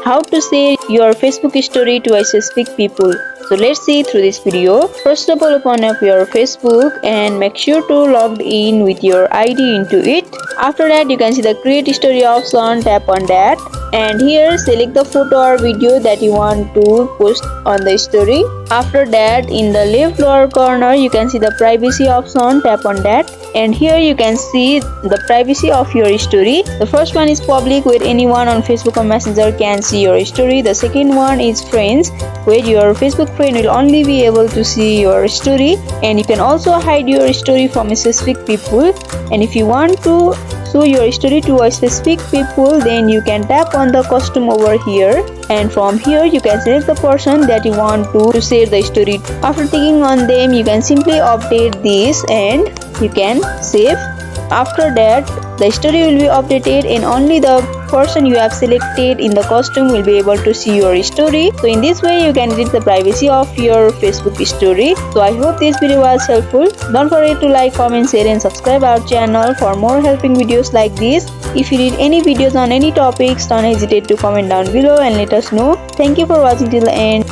how to share your Facebook story to a specific people. So let's see through this video. First of all, open up your Facebook and make sure to log in with your ID into it. After that, you can see the create story option, tap on that, and here select the photo or video that you want to post on the story. After that, in the left lower corner you can see the privacy option, tap on that, and here you can see the privacy of your story. The first one is public, where anyone on Facebook or Messenger can see your story. The second one is friends, where your Facebook friend will only be able to see your story, and you can also hide your story from specific people. And if you want to show your story to a specific people, then you can tap on the custom over here, and from here you can select the person that you want to share the story. After clicking on them, you can simply update this and you can save. After that, the story will be updated and only the person you have selected in the costume will be able to see your story. So in this way you can edit the privacy of your Facebook story. So I hope this video was helpful. Don't forget to like, comment, share and subscribe our channel for more helping videos like this. If you need any videos on any topics, don't hesitate to comment down below and let us know. Thank you for watching till the end.